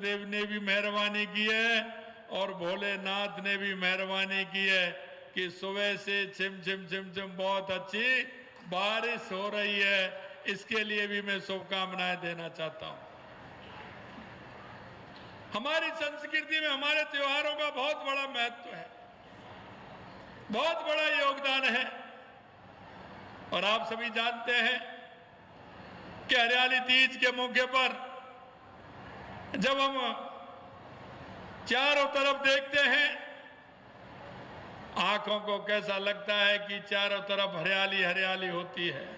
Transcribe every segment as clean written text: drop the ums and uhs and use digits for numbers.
देव ने भी मेहरबानी की है और भोलेनाथ ने भी मेहरबानी की है कि सुबह से छिम छिम छिम छिम बहुत अच्छी बारिश हो रही है। इसके लिए भी मैं शुभकामनाएं देना चाहता हूं। हमारी संस्कृति में हमारे त्योहारों का बहुत बड़ा महत्व है, बहुत बड़ा योगदान है। और आप सभी जानते हैं कि हरियाली तीज के मौके पर जब हम चारों तरफ देखते हैं, आंखों को कैसा लगता है कि चारों तरफ हरियाली हरियाली होती है।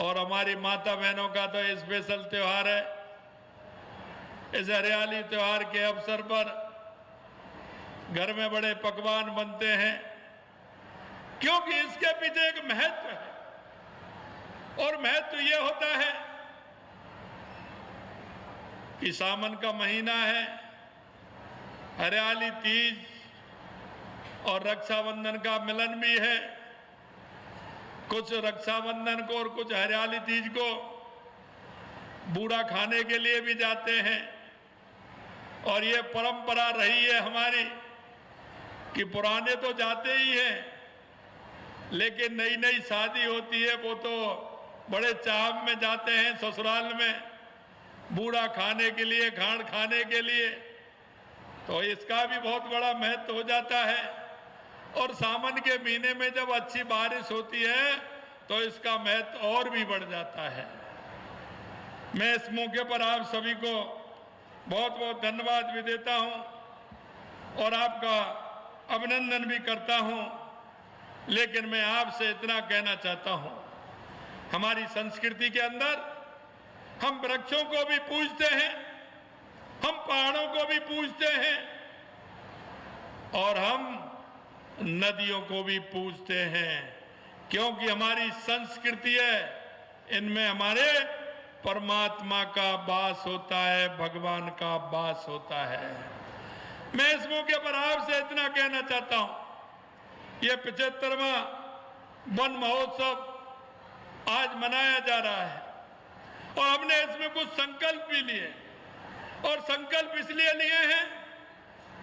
और हमारी माता बहनों का तो स्पेशल त्योहार है। इस हरियाली त्योहार के अवसर पर घर में बड़े पकवान बनते हैं, क्योंकि इसके पीछे एक महत्व है। और महत्व यह होता है कि सावन का महीना है, हरियाली तीज और रक्षाबंधन का मिलन भी है। कुछ रक्षाबंधन को और कुछ हरियाली तीज को बूढ़ा खाने के लिए भी जाते हैं। और ये परंपरा रही है हमारी कि पुराने तो जाते ही हैं, लेकिन नई नई शादी होती है वो तो बड़े चाव में जाते हैं ससुराल में बूढ़ा खाने के लिए, खाण खाने के लिए। तो इसका भी बहुत बड़ा महत्व हो जाता है। और सावन के महीने में जब अच्छी बारिश होती है तो इसका महत्व और भी बढ़ जाता है। मैं इस मौके पर आप सभी को बहुत बहुत धन्यवाद भी देता हूं और आपका अभिनंदन भी करता हूं। लेकिन मैं आपसे इतना कहना चाहता हूं, हमारी संस्कृति के अंदर हम वृक्षों को भी पूजते हैं, हम पहाड़ों को भी पूजते हैं और हम नदियों को भी पूजते हैं, क्योंकि हमारी संस्कृति है, इनमें हमारे परमात्मा का वास होता है, भगवान का वास होता है। मैं इस मौके पर आपसे इतना कहना चाहता हूं, यह 75वां वन महोत्सव आज मनाया जा रहा है और हमने इसमें कुछ संकल्प भी लिए। और संकल्प इसलिए लिए हैं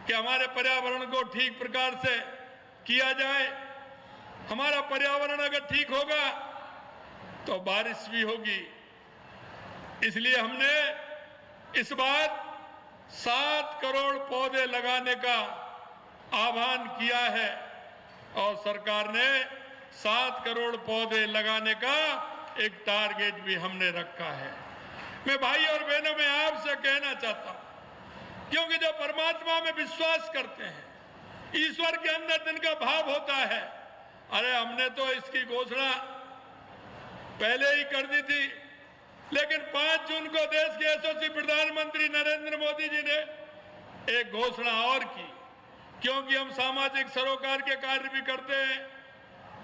कि हमारे पर्यावरण को ठीक प्रकार से किया जाए। हमारा पर्यावरण अगर ठीक होगा तो बारिश भी होगी। इसलिए हमने इस बार 7 करोड़ पौधे लगाने का आह्वान किया है और सरकार ने 7 करोड़ पौधे लगाने का एक टारगेट भी हमने रखा है। मैं भाई और बहनों में आपसे कहना चाहता हूं, क्योंकि जो परमात्मा में विश्वास करते हैं, ईश्वर के अंदर जिनका भाव होता है, अरे हमने तो इसकी घोषणा पहले ही कर दी थी, लेकिन 5 जून को देश के यशस्वी प्रधानमंत्री नरेंद्र मोदी जी ने एक घोषणा और की, क्योंकि हम सामाजिक सरोकार के कार्य भी करते हैं,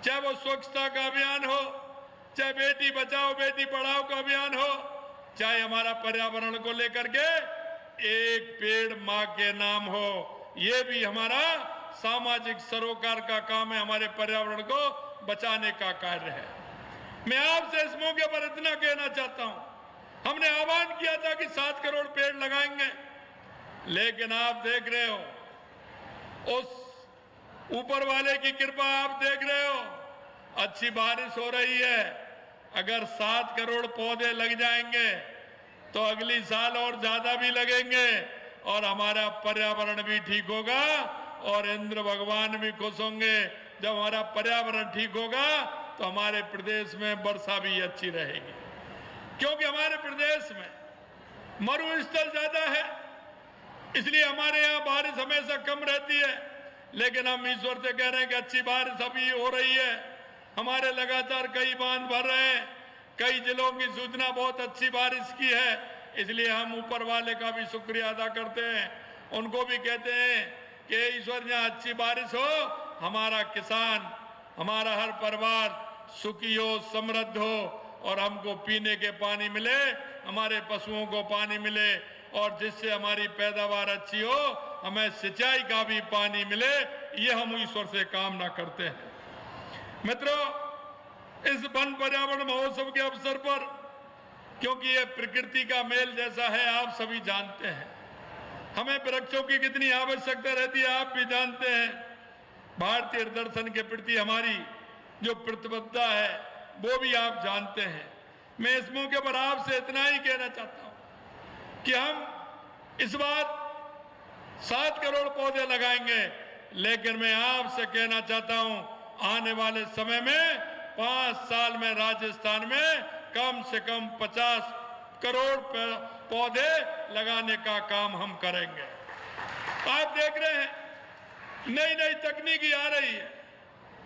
चाहे वो स्वच्छता का अभियान हो, चाहे बेटी बचाओ बेटी पढ़ाओ का अभियान हो, चाहे हमारा पर्यावरण को लेकर के एक पेड़ मां के नाम हो, ये भी हमारा सामाजिक सरोकार का काम है, हमारे पर्यावरण को बचाने का कार्य है। मैं आपसे इस मौके पर इतना कहना चाहता हूं, हमने आह्वान किया था कि 7 करोड़ पेड़ लगाएंगे, लेकिन आप देख रहे हो, उस ऊपर वाले की कृपा आप देख रहे हो, अच्छी बारिश हो रही है। अगर 7 करोड़ पौधे लग जाएंगे तो अगली साल और ज्यादा भी लगेंगे और हमारा पर्यावरण भी ठीक होगा और इंद्र भगवान भी खुश होंगे। जब हमारा पर्यावरण ठीक होगा तो हमारे प्रदेश में वर्षा भी अच्छी रहेगी, क्योंकि हमारे प्रदेश में मरुस्थल ज्यादा है, इसलिए हमारे यहाँ बारिश हमेशा कम रहती है। लेकिन हम ईश्वर से कह रहे हैं कि अच्छी बारिश अभी हो रही है, हमारे लगातार कई बांध भर रहे हैं, कई जिलों की सूचना बहुत अच्छी बारिश की है। इसलिए हम ऊपर वाले का भी शुक्रिया अदा करते हैं, उनको भी कहते हैं कि ईश्वर जहाँ अच्छी बारिश हो, हमारा किसान, हमारा हर परिवार सुखी हो, समृद्ध हो और हमको पीने के पानी मिले, हमारे पशुओं को पानी मिले और जिससे हमारी पैदावार अच्छी हो, हमें सिंचाई का भी पानी मिले, ये हम ईश्वर से कामना करते हैं। मित्रों, इस वन पर्यावरण महोत्सव के अवसर पर क्योंकि ये प्रकृति का मेल जैसा है, आप सभी जानते हैं। हमें वृक्षों की कितनी आवश्यकता रहती है, आप भी जानते हैं। भारतीय दर्शन के प्रति हमारी जो प्रतिबद्धता है वो भी आप जानते हैं। मैं इस मौके पर आपसे इतना ही कहना चाहता हूं कि हम इस बार 7 करोड़ पौधे लगाएंगे, लेकिन मैं आपसे कहना चाहता हूं आने वाले समय में 5 साल में राजस्थान में कम से कम 50 करोड़ पौधे लगाने का काम हम करेंगे। आप देख रहे हैं नई नई तकनीकी आ रही है।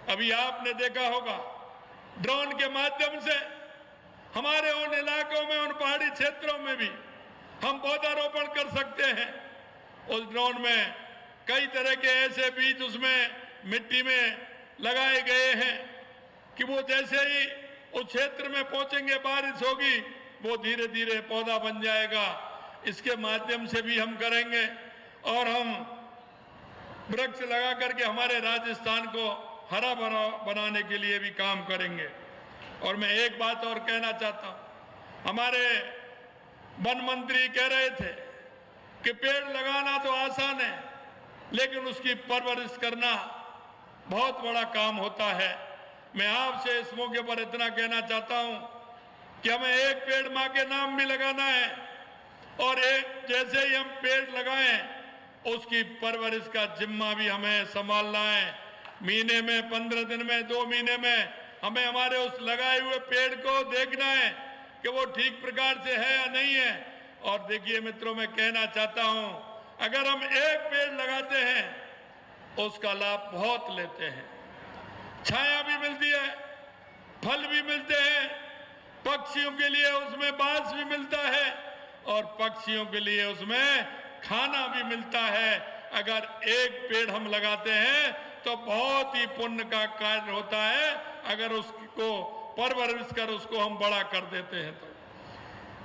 अभी आपने देखा होगा ड्रोन के माध्यम से हमारे उन इलाकों में, उन पहाड़ी क्षेत्रों में भी हम पौधारोपण कर सकते हैं। उस ड्रोन में कई तरह के ऐसे बीज उसमें मिट्टी में लगाए गए हैं कि वो जैसे ही उस क्षेत्र में पहुंचेंगे, बारिश होगी, वो धीरे धीरे पौधा बन जाएगा। इसके माध्यम से भी हम करेंगे और हम वृक्ष लगा करके हमारे राजस्थान को हरा भरा बनाने के लिए भी काम करेंगे। और मैं एक बात और कहना चाहता हूं, हमारे वन मंत्री कह रहे थे कि पेड़ लगाना तो आसान है, लेकिन उसकी परवरिश करना बहुत बड़ा काम होता है। मैं आपसे इस मौके पर इतना कहना चाहता हूं कि हमें एक पेड़ मां के नाम भी लगाना है और एक जैसे ही हम पेड़ लगाएं उसकी परवरिश का जिम्मा भी हमें संभालना है। महीने में, 15 दिन में, 2 महीने में हमें हमारे उस लगाए हुए पेड़ को देखना है कि वो ठीक प्रकार से है या नहीं है। और देखिए मित्रों, मैं कहना चाहता हूं अगर हम एक पेड़ लगाते हैं उसका लाभ बहुत लेते हैं। छाया भी मिलती है, फल भी मिलते हैं, पक्षियों के लिए उसमें बांस भी मिलता है और पक्षियों के लिए उसमें खाना भी मिलता है। अगर एक पेड़ हम लगाते हैं तो बहुत ही पुण्य का कार्य होता है। अगर उसको परवरिश कर उसको हम बड़ा कर देते हैं तो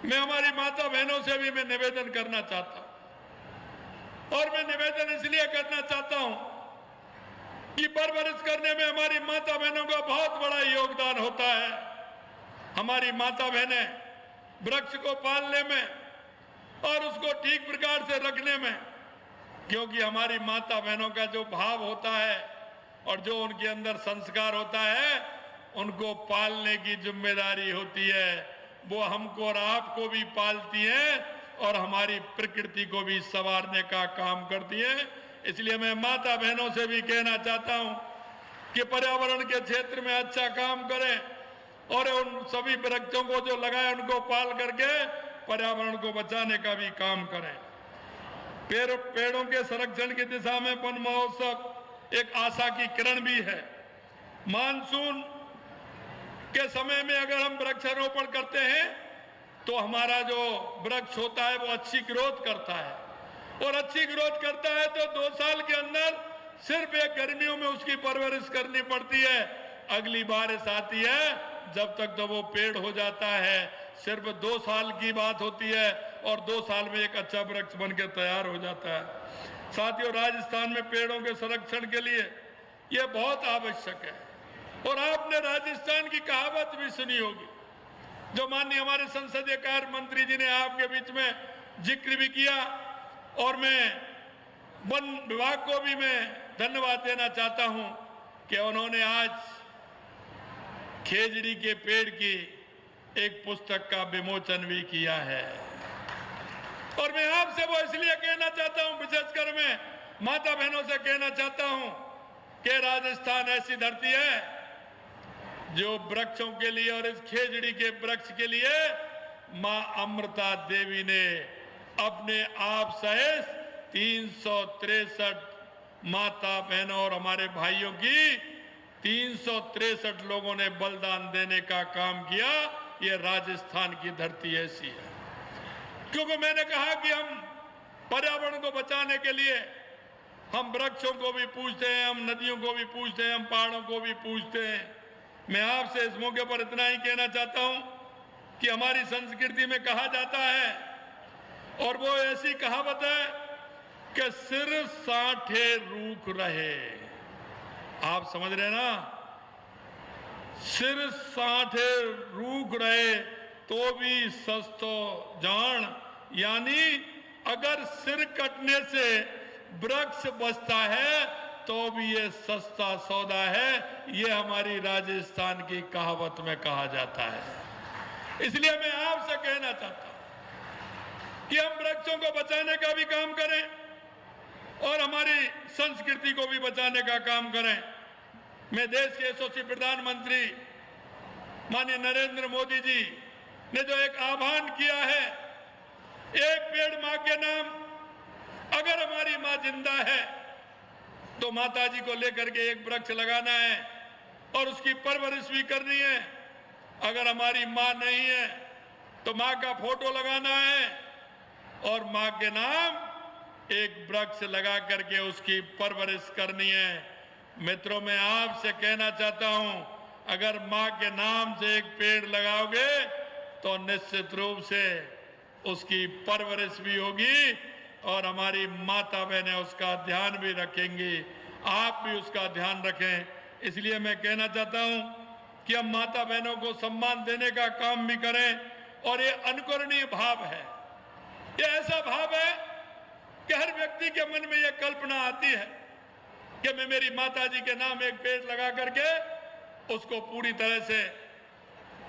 मैं हमारी माता बहनों से भी मैं निवेदन करना चाहता हूं। और मैं निवेदन इसलिए करना चाहता हूं कि परवरिश करने में हमारी माता बहनों का बहुत बड़ा योगदान होता है। हमारी माता बहनें वृक्ष को पालने में और उसको ठीक प्रकार से रखने में, क्योंकि हमारी माता बहनों का जो भाव होता है और जो उनके अंदर संस्कार होता है, उनको पालने की जिम्मेदारी होती है। वो हमको और आपको भी पालती है और हमारी प्रकृति को भी संवारने का काम करती है। इसलिए मैं माता बहनों से भी कहना चाहता हूं कि पर्यावरण के क्षेत्र में अच्छा काम करें और उन सभी वृक्षों को जो लगाए उनको पाल करके पर्यावरण को बचाने का भी काम करें। पेड़ों के संरक्षण की दिशा में वन महोत्सव एक आशा की किरण भी है। मानसून के समय में अगर हम वृक्षारोपण करते हैं तो हमारा जो वृक्ष होता है वो अच्छी ग्रोथ करता है और अच्छी ग्रोथ करता है तो 2 साल के अंदर सिर्फ एक गर्मियों में उसकी परवरिश करनी पड़ती है। अगली बारिश आती है जब तक तो वो पेड़ हो जाता है। सिर्फ 2 साल की बात होती है और 2 साल में एक अच्छा वृक्ष बनकर तैयार हो जाता है। साथियों, राजस्थान में पेड़ों के संरक्षण के लिए ये बहुत आवश्यक है। और आपने राजस्थान की कहावत भी सुनी होगी जो माननीय हमारे संसदीय कार्य मंत्री जी ने आपके बीच में जिक्र भी किया। और मैं वन विभाग को भी मैं धन्यवाद देना चाहता हूं कि उन्होंने आज खेजड़ी के पेड़ की एक पुस्तक का विमोचन भी किया है। और मैं आपसे वो इसलिए कहना चाहता हूं, विशेषकर मैं माता बहनों से कहना चाहता हूं कि राजस्थान ऐसी धरती है जो वृक्षों के लिए और इस खेजड़ी के वृक्ष के लिए मां अमृता देवी ने अपने आप सहित 363 माता बहनों और हमारे भाइयों की 363 लोगों ने बलिदान देने का काम किया। ये राजस्थान की धरती ऐसी है। क्योंकि मैंने कहा कि हम पर्यावरण को बचाने के लिए हम वृक्षों को भी पूजते हैं, हम नदियों को भी पूजते हैं, हम पहाड़ों को भी पूजते हैं। मैं आपसे इस मौके पर इतना ही कहना चाहता हूं कि हमारी संस्कृति में कहा जाता है और वो ऐसी कहावत है कि सिर साठे रूख रहे। आप समझ रहे ना, सिर साठे रूख रहे तो भी सस्तो जान, यानी अगर सिर कटने से वृक्ष बचता है तो भी ये सस्ता सौदा है। ये हमारी राजस्थान की कहावत में कहा जाता है। इसलिए मैं आपसे कहना चाहता हूं कि हम वृक्षों को बचाने का भी काम करें और हमारी संस्कृति को भी बचाने का काम करें। मैं देश के यशस्वी प्रधानमंत्री माननीय नरेंद्र मोदी जी ने जो एक आह्वान किया है, एक पेड़ मां के नाम, अगर हमारी मां जिंदा है तो माता जी को लेकर के एक वृक्ष लगाना है और उसकी परवरिश भी करनी है। अगर हमारी मां नहीं है तो मां का फोटो लगाना है और मां के नाम एक वृक्ष लगा करके उसकी परवरिश करनी है। मित्रों, मैं आपसे कहना चाहता हूं, अगर मां के नाम से एक पेड़ लगाओगे तो निश्चित रूप से उसकी परवरिश भी होगी और हमारी माता बहनें उसका ध्यान भी रखेंगी। आप भी उसका ध्यान रखें। इसलिए मैं कहना चाहता हूं कि हम माता बहनों को सम्मान देने का काम भी करें। और ये अनुकरणीय भाव है, ये ऐसा भाव है कि हर व्यक्ति के मन में ये कल्पना आती है कि मैं मेरी माता जी के नाम एक पेड़ लगा करके उसको पूरी तरह से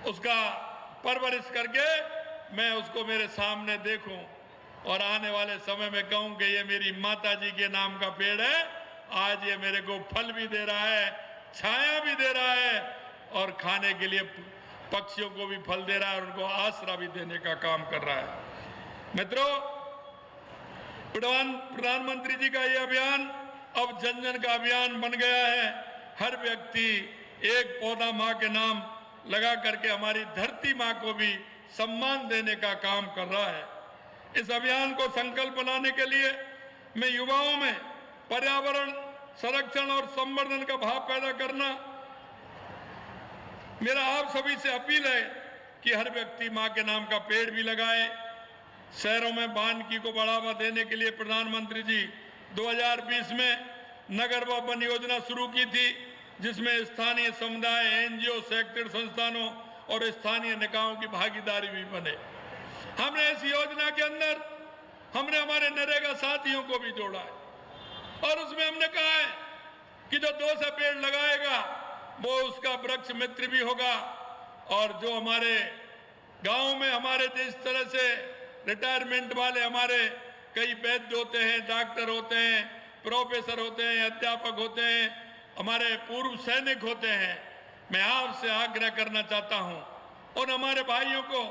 उसका परवरिश करके मैं उसको मेरे सामने देखूं और आने वाले समय में कहूं कि ये मेरी माता जी के नाम का पेड़ है, आज ये मेरे को फल भी दे रहा है, छाया भी दे रहा है और खाने के लिए पक्षियों को भी फल दे रहा है और उनको आसरा भी देने का काम कर रहा है। मित्रों, प्रधानमंत्री जी का ये अभियान अब जन जन का अभियान बन गया है। हर व्यक्ति एक पौधा मां के नाम लगा करके हमारी धरती मां को भी सम्मान देने का काम कर रहा है। इस अभियान को संकल्प बनाने के लिए मैं युवाओं में पर्यावरण संरक्षण और संवर्धन का भाव पैदा करना, मेरा आप सभी से अपील है कि हर व्यक्ति मां के नाम का पेड़ भी लगाए। शहरों में वानिकी को बढ़ावा देने के लिए प्रधानमंत्री जी 2020 में नगर व वन योजना शुरू की थी, जिसमें स्थानीय समुदाय, एनजीओ, शैक्षणिक संस्थानों और स्थानीय निकायों की भागीदारी भी बने। हमने इस योजना के अंदर हमने हमारे नरेगा साथियों को भी जोड़ा है और उसमें हमने कहा है कि जो 200 पेड़ लगाएगा वो उसका वृक्ष मित्र भी होगा। और जो हमारे गांव में हमारे जिस तरह से रिटायरमेंट वाले हमारे कई वैद्य होते हैं, डॉक्टर होते हैं, प्रोफेसर होते हैं, अध्यापक होते हैं, हमारे पूर्व सैनिक होते हैं, मैं आपसे आग्रह करना चाहता हूं उन हमारे भाइयों को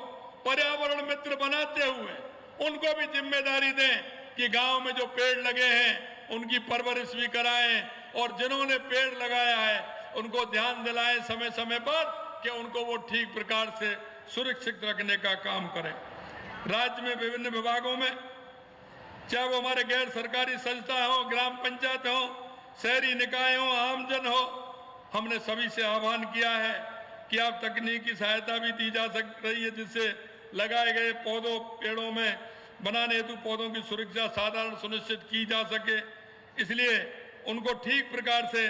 पर्यावरण मित्र बनाते हुए उनको भी जिम्मेदारी दें कि गांव में जो पेड़ लगे हैं उनकी परवरिश भी कराएं और जिन्होंने पेड़ लगाया है उनको ध्यान दिलाएं समय समय पर कि उनको वो ठीक प्रकार से सुरक्षित रखने का काम करें। राज्य में विभिन्न विभागों में, चाहे वो हमारे गैर सरकारी संस्था हो, ग्राम पंचायत हो, शहरी निकाय हो, आमजन हो, हमने सभी से आह्वान किया है कि आप तकनीकी सहायता भी दी जा रही है जिससे लगाए गए पौधों पेड़ों में बनाने हेतु पौधों की सुरक्षा साधारण सुनिश्चित की जा सके। इसलिए उनको ठीक प्रकार से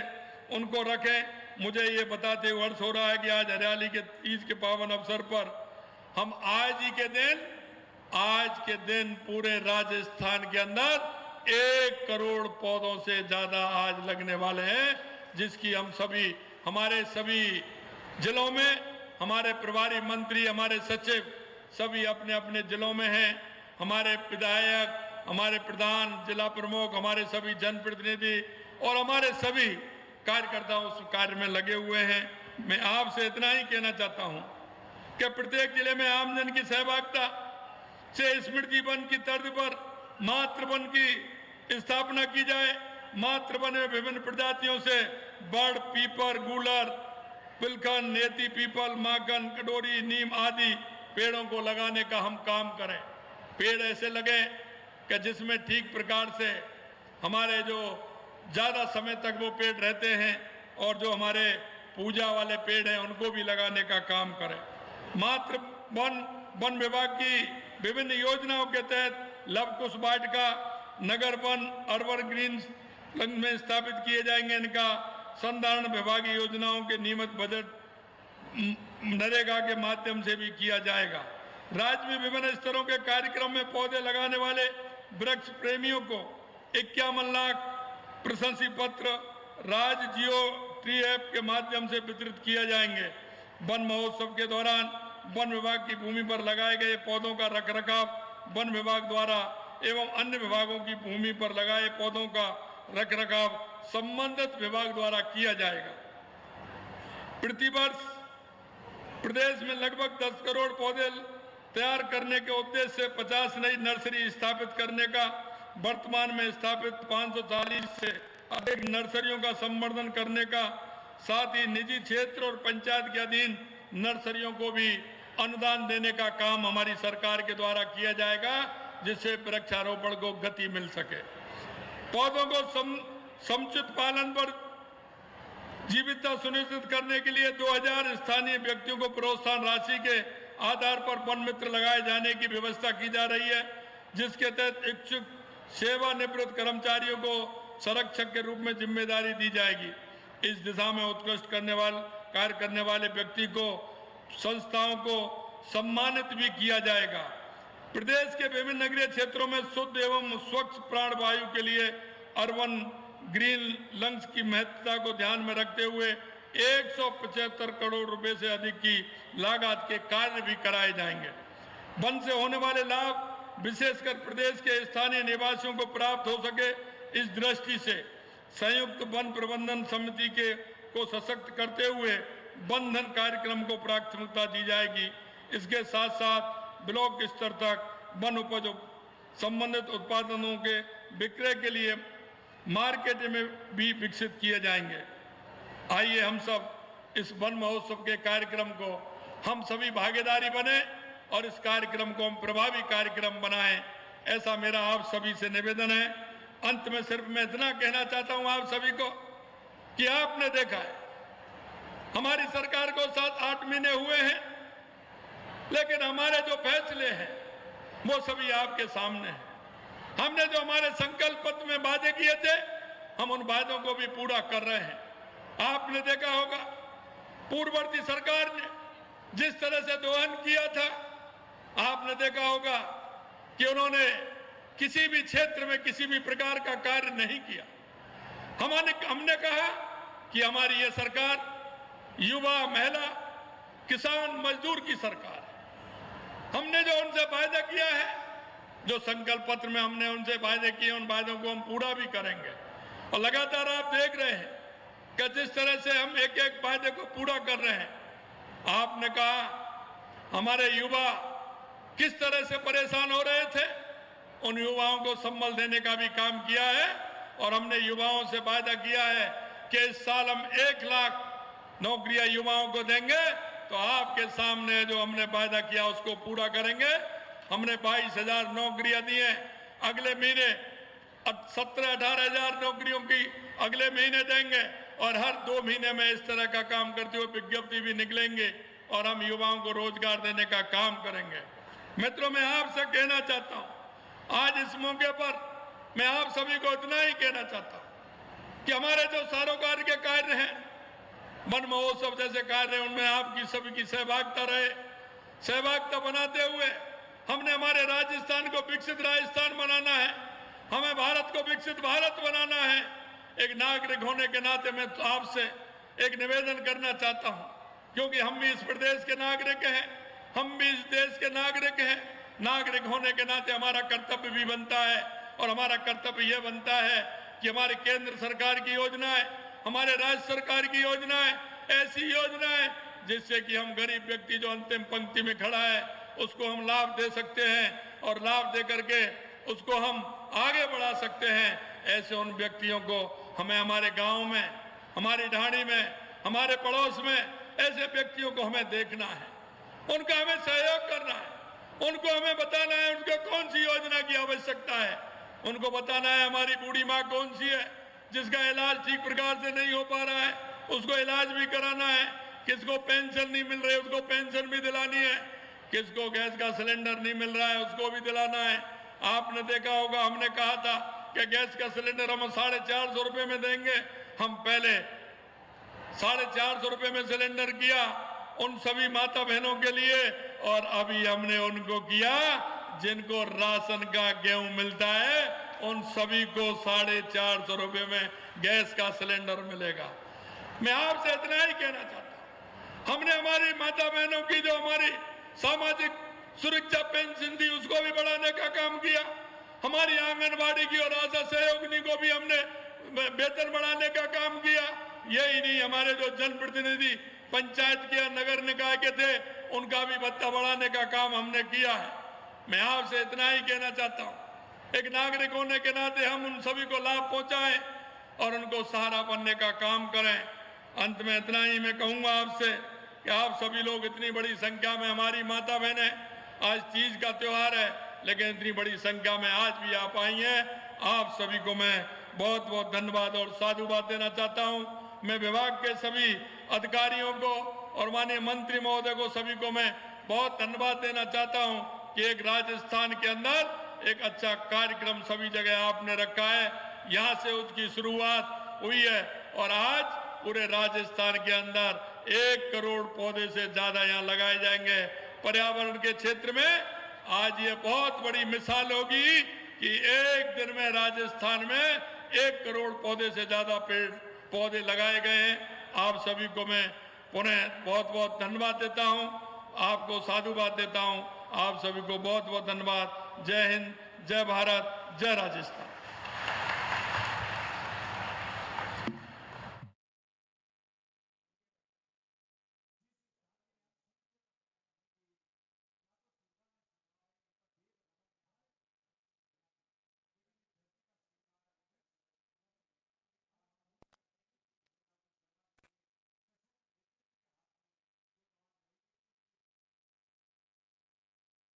उनको रखें। मुझे ये बताते हुए हर्ष हो रहा है कि आज हरियाली के तीज के पावन अवसर पर हम आज के दिन पूरे राजस्थान के अंदर 1 करोड़ पौधों से ज्यादा आज लगने वाले हैं, जिसकी हम सभी हमारे सभी जिलों में हमारे प्रभारी मंत्री, हमारे सचिव सभी अपने अपने जिलों में हैं। हमारे विधायक, हमारे प्रधान, जिला प्रमुख, हमारे सभी जनप्रतिनिधि और हमारे सभी कार्यकर्ता उस कार्य में लगे हुए हैं। मैं आपसे इतना ही कहना चाहता हूं कि प्रत्येक जिले में आमजन की सहभागिता से स्मृति वन की तर्ज पर मातृ वन की स्थापना की जाए। मातृ वन में विभिन्न प्रजातियों से बड़, पीपर, गूलर, पिलखन, नेती पीपल, माखन, कटोरी, नीम आदि पेड़ों को लगाने का हम काम करें। पेड़ ऐसे लगे कि जिसमें ठीक प्रकार से हमारे जो ज्यादा समय तक वो पेड़ रहते हैं और जो हमारे पूजा वाले पेड़ हैं उनको भी लगाने का काम करें। मातृ वन विभाग की विभिन्न योजनाओं के तहत लवकुश वाटिका, नगर वन, अर्बन ग्रीन में स्थापित किए जाएंगे। इनका संधारण विभागीय योजनाओं के नियमित बजट नरेगा के माध्यम से भी किया जाएगा। राज्य में विभिन्न स्तरों के कार्यक्रम में पौधे लगाने वाले वृक्ष प्रेमियों को 51 लाख प्रशंसी पत्र राज्य जियो ट्री ऐप के माध्यम से वितरित किए जाएंगे। वन महोत्सव के दौरान वन विभाग की भूमि पर लगाए गए पौधों का रखरखाव वन विभाग द्वारा एवं अन्य विभागों की भूमि पर लगाए पौधों का रखरखाव संबंधित विभाग द्वारा किया जाएगा। प्रतिवर्ष प्रदेश में लगभग 10 करोड़ पौधे तैयार करने के उद्देश्य से 50 नई नर्सरी स्थापित करने का, वर्तमान में स्थापित 540 से अधिक नर्सरियों का संवर्धन करने का, साथ ही निजी क्षेत्र और पंचायत के अधीन नर्सरियों को भी अनुदान देने का काम हमारी सरकार के द्वारा किया जाएगा, जिससे वृक्षारोपण को गति मिल सके। पौधों को समुचित पालन पर जीवितता सुनिश्चित करने के लिए 2000 स्थानीय व्यक्तियों को प्रोत्साहन राशि के आधार पर वन मित्र लगाए जाने की व्यवस्था की जा रही है, जिसके तहत इच्छुक सेवानिवृत्त कर्मचारियों को संरक्षक के रूप में जिम्मेदारी दी जाएगी। इस दिशा में उत्कृष्ट कार्य करने वाले व्यक्ति को संस्थाओं को सम्मानित भी किया जाएगा। प्रदेश के विभिन्न नगरीय क्षेत्रों में शुद्ध एवं स्वच्छ प्राणवायु के लिए अर्बन ग्रीन लंग्स की महत्वता को ध्यान में रखते हुए 175 करोड़ रुपए से अधिक की लागत के कार्य भी कराए जाएंगे। वन से होने वाले लाभ विशेषकर प्रदेश के स्थानीय निवासियों को प्राप्त हो सके, इस दृष्टि से संयुक्त वन प्रबंधन समिति को सशक्त करते हुए वन धन कार्यक्रम को प्राथमिकता दी जाएगी। इसके साथ साथ ब्लॉक स्तर तक वन उपज संबंधित उत्पादनों के विक्रय के लिए मार्केट में भी विकसित किए जाएंगे। आइए हम सब इस वन महोत्सव के कार्यक्रम को हम सभी भागीदारी बने और इस कार्यक्रम को हम प्रभावी कार्यक्रम बनाएं, ऐसा मेरा आप सभी से निवेदन है। अंत में सिर्फ मैं इतना कहना चाहता हूं आप सभी को कि आपने देखा है हमारी सरकार को 7-8 महीने हुए हैं, लेकिन हमारे जो फैसले हैं वो सभी आपके सामने हैं। हमने जो हमारे संकल्प पत्र में वादे किए थे, हम उन वादों को भी पूरा कर रहे हैं। आपने देखा होगा पूर्ववर्ती सरकार ने जिस तरह से दोहन किया था, आपने देखा होगा कि उन्होंने किसी भी क्षेत्र में किसी भी प्रकार का कार्य नहीं किया। हमने कहा कि हमारी ये सरकार युवा, महिला, किसान, मजदूर की सरकार है। हमने जो उनसे वायदा किया है, जो संकल्प पत्र में हमने उनसे वायदे किए, उन वायदों को हम पूरा भी करेंगे। और लगातार आप देख रहे हैं कि जिस तरह से हम एक एक वायदे को पूरा कर रहे हैं। आपने कहा हमारे युवा किस तरह से परेशान हो रहे थे, उन युवाओं को संबल देने का भी काम किया है। और हमने युवाओं से वायदा किया है कि इस साल हम 1 लाख नौकरियां युवाओं को देंगे। तो आपके सामने जो हमने वायदा किया उसको पूरा करेंगे। हमने 22,000 नौकरियां दी हैं, अगले महीने 17-18 हजार नौकरियों की अगले महीने देंगे। और हर 2 महीने में इस तरह का काम करते हुए विज्ञप्ति भी निकलेंगे और हम युवाओं को रोजगार देने का काम करेंगे। मित्रों, मैं आपसे कहना चाहता हूं, आज इस मौके पर मैं आप सभी को इतना ही कहना चाहता हूं कि हमारे जो सरोकार के कार्य हैं, वन महोत्सव जैसे कार्य, उनमें आपकी सभी की सहभागिता रहे। सहभागिता बनाते हुए हमने हमारे राजस्थान को विकसित राजस्थान बनाना है, हमें भारत को विकसित भारत बनाना है। एक नागरिक होने के नाते मैं तो आपसे एक निवेदन करना चाहता हूं, क्योंकि हम भी इस प्रदेश के नागरिक हैं, हम भी इस देश के नागरिक हैं। नागरिक होने के नाते हमारा कर्तव्य भी बनता है, और हमारा कर्तव्य यह बनता है कि हमारे केंद्र सरकार की योजनाएं, हमारे राज्य सरकार की योजनाएं, ऐसी योजनाएं जिससे कि हम गरीब व्यक्ति जो अंतिम पंक्ति में खड़ा है उसको हम लाभ दे सकते हैं, और लाभ दे करके उसको हम आगे बढ़ा सकते हैं। ऐसे उन व्यक्तियों को हमें हमारे गांव में, हमारी ढाणी में, हमारे पड़ोस में ऐसे व्यक्तियों को हमें देखना है, उनका हमें सहयोग करना है, उनको हमें बताना है उनको कौन सी योजना की आवश्यकता है, उनको बताना है हमारी बूढ़ी माँ कौन सी है जिसका इलाज ठीक प्रकार से नहीं हो पा रहा है, उसको इलाज भी कराना है। किसको पेंशन नहीं मिल रही उसको पेंशन भी दिलानी है, किसको गैस का सिलेंडर नहीं मिल रहा है उसको भी दिलाना है। आपने देखा होगा हमने कहा था कि गैस का सिलेंडर हम 450 रुपए में देंगे। हम पहले 450 रुपए में सिलेंडर किया, उन सभी माता बहनों के लिए, और अभी हमने उनको किया जिनको राशन का गेहूं मिलता है, उन सभी को 450 रुपये में गैस का सिलेंडर मिलेगा। मैं आपसे इतना ही कहना चाहता हूं, हमने हमारी माता बहनों की जो हमारी सामाजिक सुरक्षा पेंशन थी उसको भी बढ़ाने का काम किया। हमारी आंगनबाड़ी की और आशा सहयोगिनी को भी हमने वेतन बढ़ाने का काम किया। यही नहीं, हमारे जो जनप्रतिनिधि पंचायत के नगर निकाय के थे उनका भी भत्ता बढ़ाने का काम हमने किया है। मैं आपसे इतना ही कहना चाहता हूं, एक नागरिक होने के नाते हम उन सभी को लाभ पहुंचाएं और उनको सहारा बनने का काम करें। अंत में इतना ही मैं कहूंगा आपसे कि आप सभी लोग इतनी बड़ी संख्या में, हमारी माता बहनें, आज तीज का त्योहार है लेकिन इतनी बड़ी संख्या में आज भी आप आई हैं, आप सभी को मैं बहुत बहुत धन्यवाद और साधुवाद देना चाहता हूं। मैं विभाग के सभी अधिकारियों को और माननीय मंत्री महोदय को सभी को मैं बहुत धन्यवाद देना चाहता हूं कि एक राजस्थान के अंदर एक अच्छा कार्यक्रम सभी जगह आपने रखा है। यहां से उसकी शुरुआत हुई है और आज पूरे राजस्थान के अंदर 1 करोड़ पौधे से ज्यादा यहाँ लगाए जाएंगे। पर्यावरण के क्षेत्र में आज ये बहुत बड़ी मिसाल होगी कि एक दिन में राजस्थान में 1 करोड़ पौधे से ज्यादा पेड़ पौधे लगाए गए हैं। आप सभी को मैं पुनः बहुत बहुत धन्यवाद देता हूं, आपको साधुवाद देता हूं। आप सभी को बहुत बहुत धन्यवाद। जय हिंद, जय भारत, जय राजस्थान।